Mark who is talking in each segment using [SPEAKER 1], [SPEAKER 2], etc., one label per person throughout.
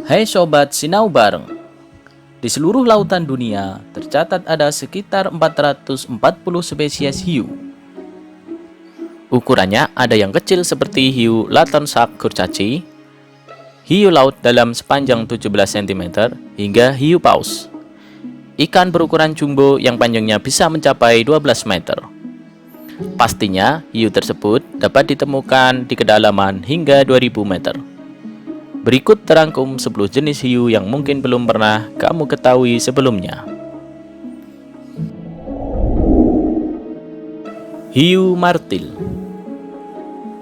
[SPEAKER 1] Hai Sobat Sinau Bareng. Di seluruh lautan dunia tercatat ada sekitar 440 spesies hiu. Ukurannya ada yang kecil seperti hiu Laton shark kurcaci, hiu laut dalam sepanjang 17 cm, hingga hiu paus. Ikan berukuran jumbo yang panjangnya bisa mencapai 12 meter. Pastinya hiu tersebut dapat ditemukan di kedalaman hingga 2000 meter. Berikut terangkum 10 jenis hiu yang mungkin belum pernah kamu ketahui sebelumnya. Hiu martil.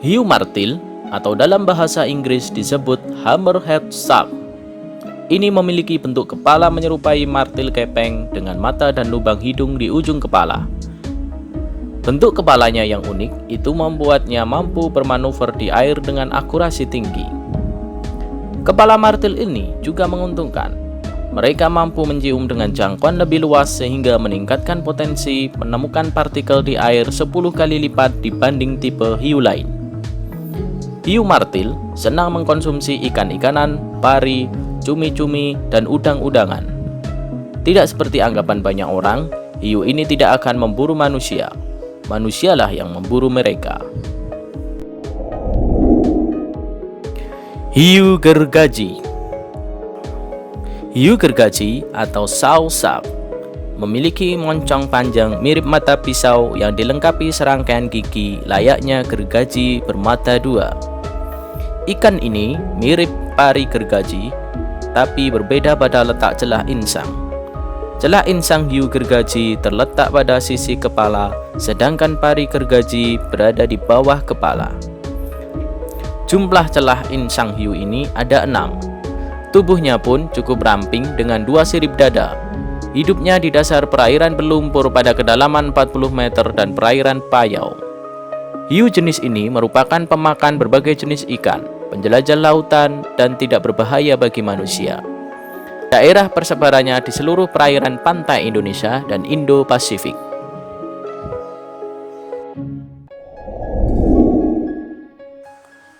[SPEAKER 1] Hiu martil atau dalam bahasa Inggris disebut hammerhead shark. Ini memiliki bentuk kepala menyerupai martil kepeng dengan mata dan lubang hidung di ujung kepala. Bentuk kepalanya yang unik itu membuatnya mampu bermanuver di air dengan akurasi tinggi. Kepala martil ini juga menguntungkan. Mereka mampu mencium dengan jangkauan lebih luas sehingga meningkatkan potensi menemukan partikel di air 10 kali lipat dibanding tipe hiu lain. Hiu martil senang mengkonsumsi ikan-ikanan, pari, cumi-cumi, dan udang-udangan. Tidak seperti anggapan banyak orang, hiu ini tidak akan memburu manusia. Manusialah yang memburu mereka. Hiu gergaji. Hiu gergaji atau saw shark memiliki moncong panjang mirip mata pisau yang dilengkapi serangkaian gigi layaknya gergaji bermata dua. Ikan ini mirip pari gergaji, tapi berbeda pada letak celah insang. Celah insang hiu gergaji terletak pada sisi kepala, sedangkan pari gergaji berada di bawah kepala. Jumlah celah insang hiu ini ada 6. Tubuhnya pun cukup ramping dengan 2 sirip dada. Hidupnya di dasar perairan berlumpur pada kedalaman 40 meter dan perairan payau. Hiu jenis ini merupakan pemakan berbagai jenis ikan, penjelajah lautan, dan tidak berbahaya bagi manusia. Daerah persebarannya di seluruh perairan pantai Indonesia dan Indo-Pasifik.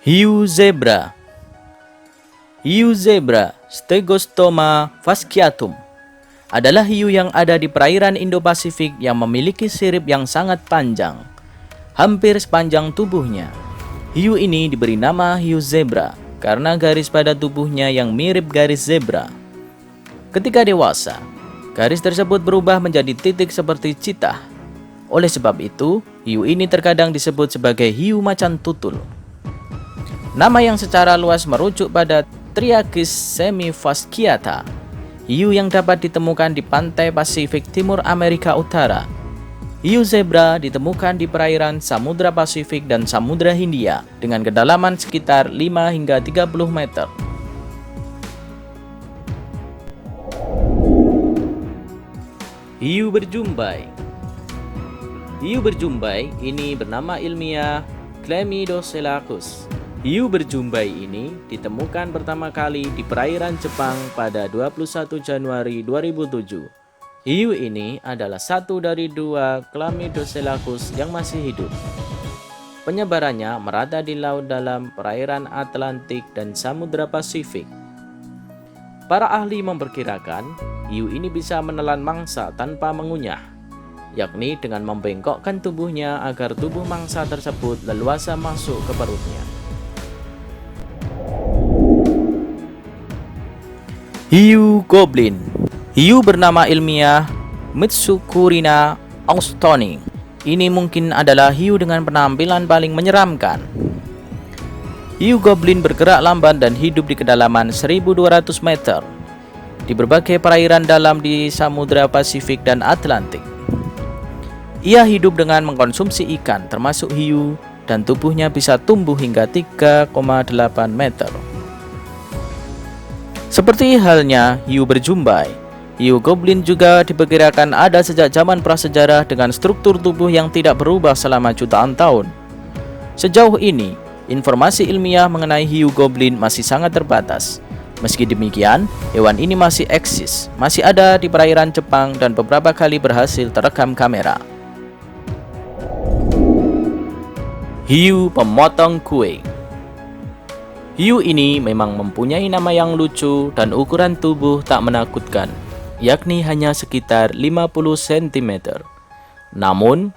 [SPEAKER 1] Hiu zebra. Hiu zebra, Stegostoma fasciatum, adalah hiu yang ada di perairan Indo-Pasifik yang memiliki sirip yang sangat panjang, hampir sepanjang tubuhnya. Hiu ini diberi nama hiu zebra karena garis pada tubuhnya yang mirip garis zebra. Ketika dewasa, garis tersebut berubah menjadi titik seperti citah. Oleh sebab itu, hiu ini terkadang disebut sebagai hiu macan tutul. Nama yang secara luas merujuk pada Triachis semifasciata, hiu yang dapat ditemukan di pantai Pasifik Timur Amerika Utara. Hiu zebra ditemukan di perairan Samudra Pasifik dan Samudra Hindia dengan kedalaman sekitar 5 hingga 30 meter. Hiu berjumbai. Hiu berjumbai ini bernama ilmiah Chlamydococcus. Hiu berjumbai ini ditemukan pertama kali di perairan Jepang pada 21 Januari 2007. Hiu ini adalah satu dari 2 Chlamydococcus yang masih hidup. Penyebarannya merata di laut dalam perairan Atlantik dan Samudra Pasifik. Para ahli memperkirakan hiu ini bisa menelan mangsa tanpa mengunyah, yakni dengan membengkokkan tubuhnya agar tubuh mangsa tersebut leluasa masuk ke perutnya. Hiu goblin. Hiu bernama ilmiah Mitsukurina austoni. Ini mungkin adalah hiu dengan penampilan paling menyeramkan. Hiu goblin bergerak lamban dan hidup di kedalaman 1200 meter di berbagai perairan dalam di Samudra Pasifik dan Atlantik. Ia hidup dengan mengkonsumsi ikan termasuk hiu dan tubuhnya bisa tumbuh hingga 3,8 meter. Seperti halnya hiu berjumbai, hiu goblin juga diperkirakan ada sejak zaman prasejarah dengan struktur tubuh yang tidak berubah selama jutaan tahun. Sejauh ini, informasi ilmiah mengenai hiu goblin masih sangat terbatas. Meski demikian, hewan ini masih eksis, masih ada di perairan Jepang dan beberapa kali berhasil terekam kamera. Hiu pemotong kue. Hiu ini memang mempunyai nama yang lucu dan ukuran tubuh tak menakutkan, yakni hanya sekitar 50 cm. Namun,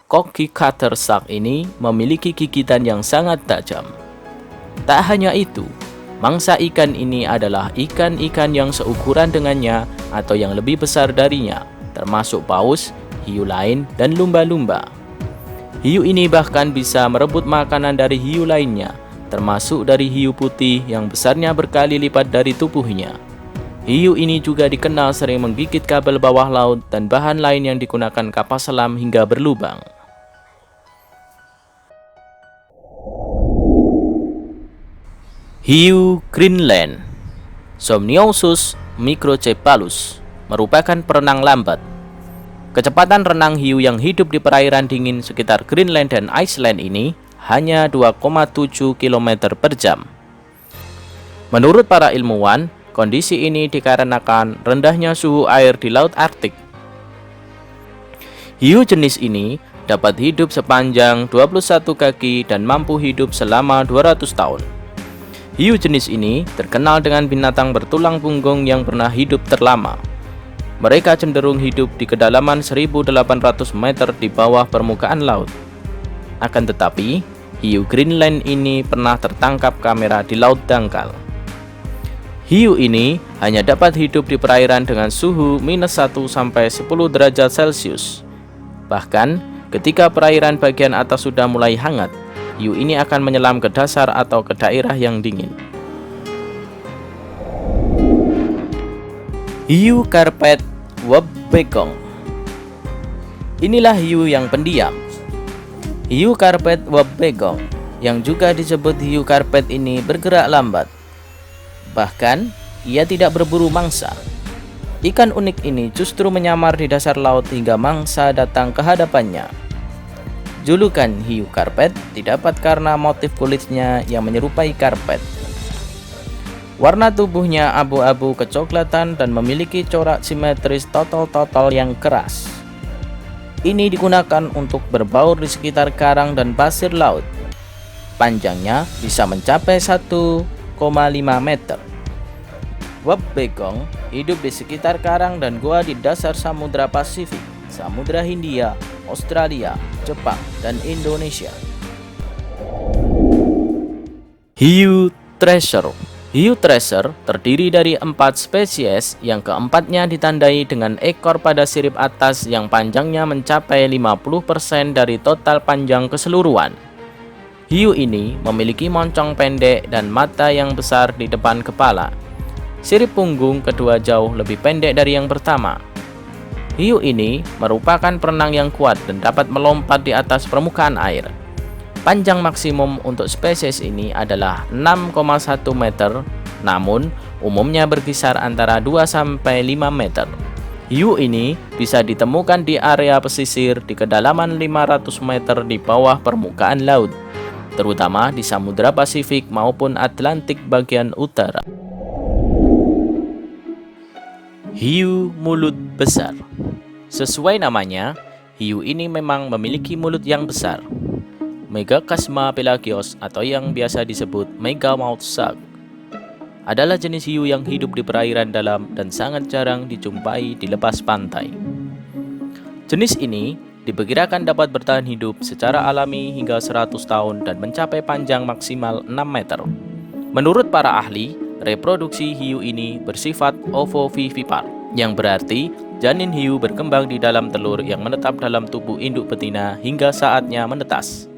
[SPEAKER 1] Cocky cutter shark ini memiliki gigitan yang sangat tajam. Tak hanya itu, mangsa ikan ini adalah ikan-ikan yang seukuran dengannya atau yang lebih besar darinya, termasuk paus, hiu lain, dan lumba-lumba. Hiu ini bahkan bisa merebut makanan dari hiu lainnya, termasuk dari hiu putih yang besarnya berkali lipat dari tubuhnya. Hiu ini juga dikenal sering menggigit kabel bawah laut dan bahan lain yang digunakan kapal selam hingga berlubang. Hiu Greenland, Somniosus microcephalus, merupakan perenang lambat. Kecepatan renang hiu yang hidup di perairan dingin sekitar Greenland dan Iceland ini hanya 2,7 km per jam. Menurut para ilmuwan, kondisi ini dikarenakan rendahnya suhu air di Laut Arktik. Hiu jenis ini dapat hidup sepanjang 21 kaki dan mampu hidup selama 200 tahun. Hiu jenis ini terkenal dengan binatang bertulang punggung yang pernah hidup terlama. Mereka cenderung hidup di kedalaman 1.800 meter di bawah permukaan laut. Akan tetapi, hiu Greenland ini pernah tertangkap kamera di laut dangkal. Hiu ini hanya dapat hidup di perairan dengan suhu -1 sampai 10 derajat Celcius. Bahkan, ketika perairan bagian atas sudah mulai hangat, hiu ini akan menyelam ke dasar atau ke daerah yang dingin. Hiu karpet wobbegong. Inilah hiu yang pendiam. Hiu karpet wobbegong, yang juga disebut hiu karpet ini bergerak lambat. Bahkan, ia tidak berburu mangsa. Ikan unik ini justru menyamar di dasar laut hingga mangsa datang ke hadapannya. Julukan hiu karpet didapat karena motif kulitnya yang menyerupai karpet. Warna tubuhnya abu-abu kecoklatan dan memiliki corak simetris totol-totol yang keras. Ini digunakan untuk berbaur di sekitar karang dan pasir laut. Panjangnya bisa mencapai 1,5 meter. Wobbegong hidup di sekitar karang dan gua di dasar Samudra Pasifik, Samudra Hindia, Australia, Jepang, dan Indonesia. Hiu Treasure. Hiu Treasure terdiri dari 4 spesies yang keempatnya ditandai dengan ekor pada sirip atas yang panjangnya mencapai 50% dari total panjang keseluruhan. Hiu ini memiliki moncong pendek dan mata yang besar di depan kepala. Sirip punggung kedua jauh lebih pendek dari yang pertama. Hiu ini merupakan perenang yang kuat dan dapat melompat di atas permukaan air. Panjang maksimum untuk spesies ini adalah 6,1 meter, namun umumnya berkisar antara 2-5 meter. Hiu ini bisa ditemukan di area pesisir di kedalaman 500 meter di bawah permukaan laut, terutama di Samudra Pasifik maupun Atlantik bagian utara. Hiu mulut besar. Sesuai namanya, hiu ini memang memiliki mulut yang besar. Megaphasma pelagios atau yang biasa disebut megamouth shark adalah jenis hiu yang hidup di perairan dalam dan sangat jarang dijumpai di lepas pantai. Jenis ini diperkirakan dapat bertahan hidup secara alami hingga 100 tahun dan mencapai panjang maksimal 6 meter. Menurut para ahli, reproduksi hiu ini bersifat ovovivipar, yang berarti janin hiu berkembang di dalam telur yang menetap dalam tubuh induk betina hingga saatnya menetas.